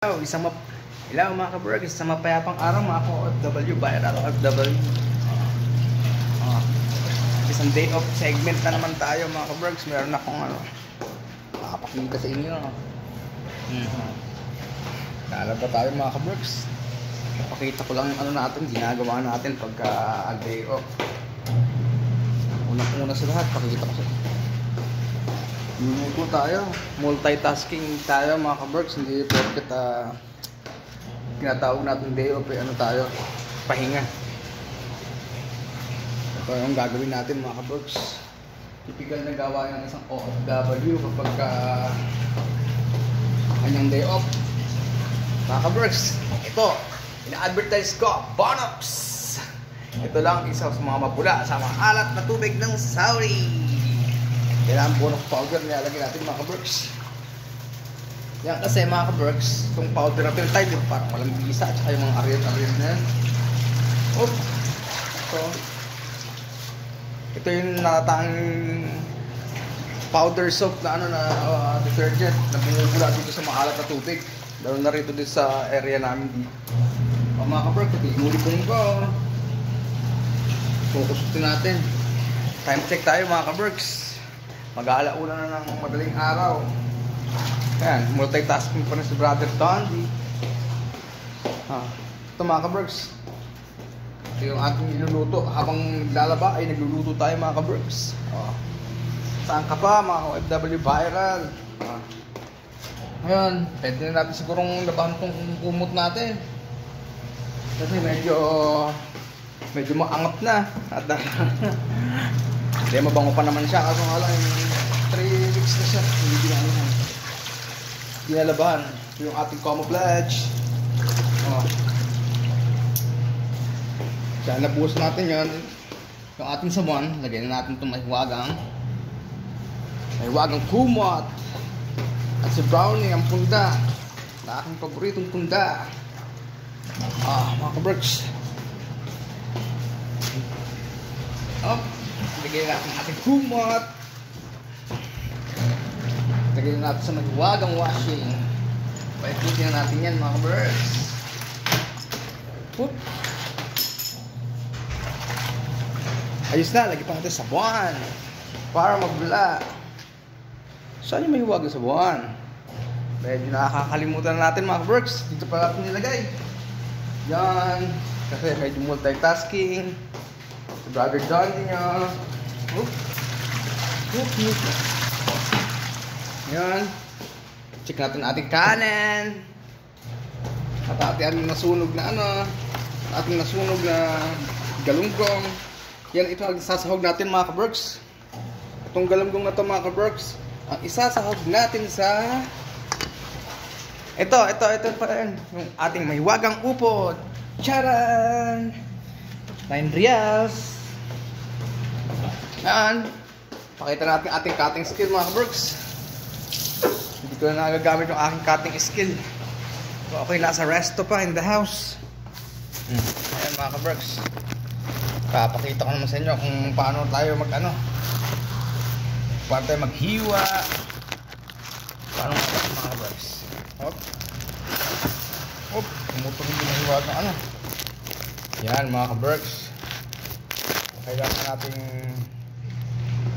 Hello mga ka-burgs, isang mapayapang araw mga ka-OFW, viral OFW. Isang day off segment na naman tayo mga ka-burgs. Meron akong makapakita sa inyo. Lalaba tayo mga ka-burgs. Napakita ko lang natin, ginagawa natin pagka day off. Unang-una sa lahat, pakita ko sa inyo. Luluto tayo, multitasking tayo mga ka-burgs. Hindi porket tinatawag natin day off, tayo, pahinga. Ito yung gagawin natin mga ka-burgs. Typical na gawa ng isang OFW kapag kanyang day off. Mga ka-burgs, ito, ina-advertise ko, Bonox. Ito lang, isa sa mga mapula sa mga alat na tubig ng Saudi. Kailangan Bonox powder nilalagay natin mga ka-burgs. Yan kasi mga ka-burgs, itong powder na tayo, parang walang bisa at saka yung mga ariel-ariel na yan. Ito yung natatanging powder soap na detergent na bumubula dito sa maalat na tubig. Lalo na rito din sa area namin dito. Mga ka-burgs, ito yung ulipong ko. Kukusutin natin. Time check tayo mga ka-burgs. Mag-aalauna na ng madaling araw. Ayan, multitasking pa rin si Brother Dondi. Ito mga ka-burgs, ito yung ating niluluto. Habang naglalaba ay nagluluto tayo mga ka-burgs. Saan ka pa mga OFW viral? Ngayon, pwede na natin sigurong labahan itong kumot natin. Kasi medyo maangat na. At hindi, mabango pa naman siya. Kaso nga lang, 3 weeks na siya. Hindi ginagawa. Dinalabahan yung ating camouflage. Kaya nabuhos natin yun. Yung ating sabon, lagyan na natin itong mahiwagang kumot. At si Brownie, ang punda na aking paboritong punda. Mga ka-burgs, lagyan natin ang ating kumot. Lagyan natin sa magwagang washing. Paikutin na natin yan mga ka-burgs. Ayos na, lagyan pa natin sabon para magbula. Saan yung may huwagang sabon? Medyo nakakalimutan na natin mga ka-burgs. Dito pa natin nilagay. Yan. Kasi medyo multitasking. Si Brother John niya. Yan. Check natin ating kanin. At ating nasunog na ating nasunog na galunggong. Yan, ito ang sasahog natin mga ka-burgs. Itong galunggong na ito mga ka-burgs, ang isasahog natin sa ito pa rin. Yung ating mahiwagang upod. Charan! 9 reals. Yan. Pakita natin ating cutting skill mga ka-burgs. Hindi ko na nagagamit yung aking cutting skill. So, okay, nasa resto pa in the house. Ayan mga ka-burgs. Papakita ko naman sa inyo kung paano tayo paano tayo maghiwa. Paano mga ka-burgs. Tumutulong yung mahiwa ng Yan mga ka-burgs. Kailangan natin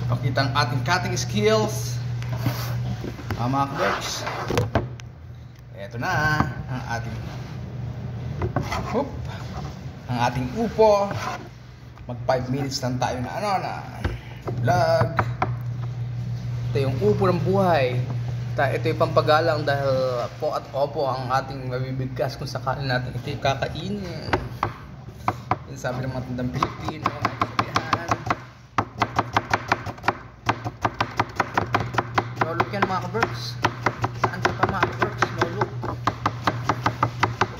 pakita ang ating cutting skills. Mga ka-burgs, eto na ang ating upo. Mag 5 minutes lang tayo na vlog. Ito yung upo ng buhay. Ito yung pampagalang dahil po at opo ang ating mabibigkas kung sakali natin ito yung kakainin. Yung sabi ng matandang Pilipino. No look yan mga ka-burgs. Saan ka pa mga ka-burgs? No look.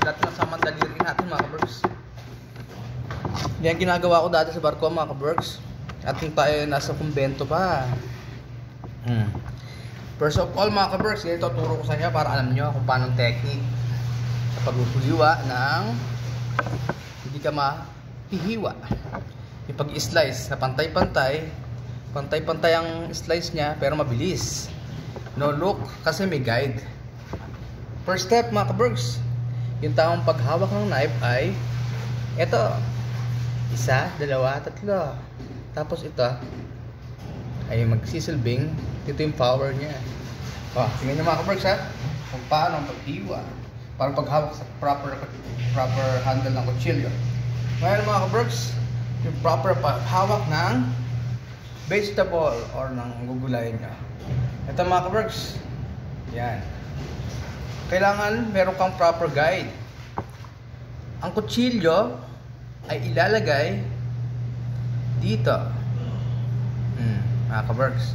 Dati lang sa mandaliri natin mga ka-burgs. Yan ginagawa ko dati sa barko mga ka-burgs. At kung tayo nasa kumbento pa. First of all mga ka-burgs, ganito turo ko sa inyo para alam nyo kung paano technique sa paghuhuliwa ng hindi ka mahihiwa. Yung pag-slice na pantay-pantay ang slice niya pero mabilis. No look kasi may guide. First step mga kabergs, yung tamang paghawak ng knife ay ito. 1, 2, 3. Tapos ito ay magsisilbing dito yung power niya. Tingnan nyo mga kabergs ha, kung paano ang paghiwa para paghawak sa proper handle ng kutsilyo. Ngayon mga kabergs, yung proper paghawak ng vegetable or ng gugulayin nyo. Ito mga kabergs, yan. Kailangan meron kang proper guide. Ang kutsilyo ay ilalagay dito. Mga kabergs,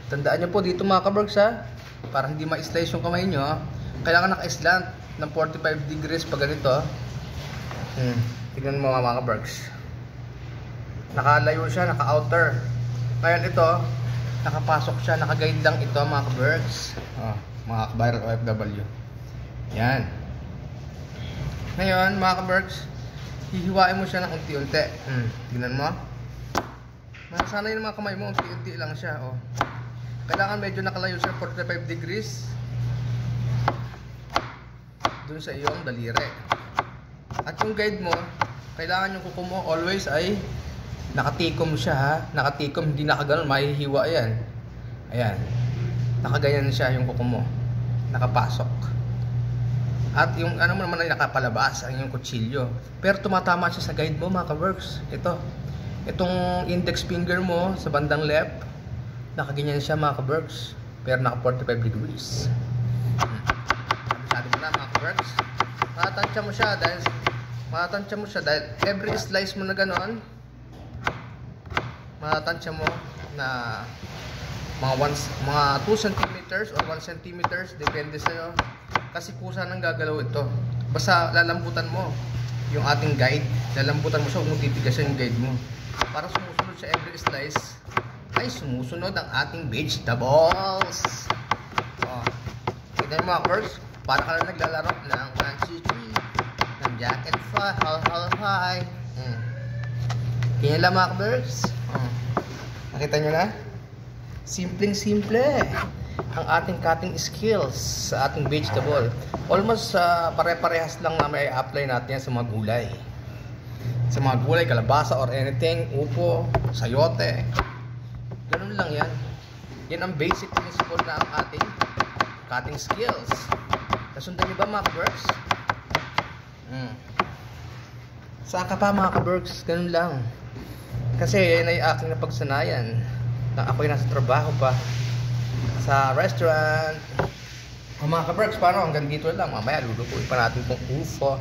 tandaan nyo po dito mga kabergs ha, para hindi ma-slice yung kamay nyo. Kailangan naka-slant ng 45 degrees pag ganito. Tignan mo mga kabergs, nakalayo siya, naka-outer. Ngayon ito, nakapasok siya, naka-guide lang ito mga kabergs. Mga viral OFW. Yan. Ngayon mga kabergs, hihiwain mo siya ng unti-unti. Tignan mo. Masanay ng mga kamay mo, unti-unti lang siya. Kailangan medyo nakalayo siya 45 degrees dun sa iyong daliri. At yung guide mo, kailangan yung kuko mo always ay nakatikom siya ha. Nakatikom, hindi nakaganon, mahihiwa yan. Ayan. Nakaganyan siya yung kuko mo. Nakapasok. At yung ano mo naman ay nakapalabas ang yung kutsilyo. Pero tumatama siya sa guide mo mga kabergs. Itong index finger mo sa bandang left, nakaganyan siya mga kabergs. Pero naka 45 degrees. Sabi mo na mga kabergs. Matatansya mo siya dahil every slice mo na ganon, matatansya mo na mga 2 cm or 1 cm, depende sa'yo. Kasi kusa nang gagalaw ito. Basta lalambutan mo yung ating guide. Lalambutan mo siya, huwag mong titigasan yung guide mo. Para sumusunod sa every slice, ay sumusunod ang ating vegetables. Tignan mo mga kabergs, para ka lang naglalaro ng 1, 2, 3 ng Jack and Fry. Kaya lang mga kabergs. Nakita nyo na? Simpleng-simple ang ating cutting skills sa ating vegetable. Almost pare-parehas lang na may apply natin sa mga gulay. Sa mga gulay, kalabasa or anything, upo, sayote. Ganun lang yan. Yan ang basic principle na ang ating cutting skills. Nasundan nyo ba mga kabergs? Saka pa mga kabergs, ganun lang. Kasi yan ay aking napagsanayan. Ako'y nasa trabaho pa sa restaurant. Mga kabergs, paano? Hanggang dito lang. Mamaya lulutuin pa natin itong UFO.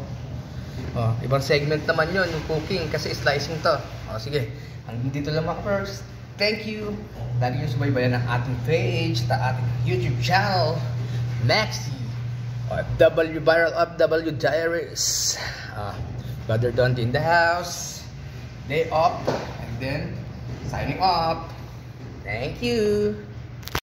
Ibang segment naman yun, yung cooking. Kasi slicing to. Sige, hanggang dito lang mga kabergs. Thank you. Lagi yung subaybayan ng ating page, sa ating YouTube channel, Maxi OFW Viral OFW Diaries. Brother Dante in the house. Day off. And then, signing off. Thank you.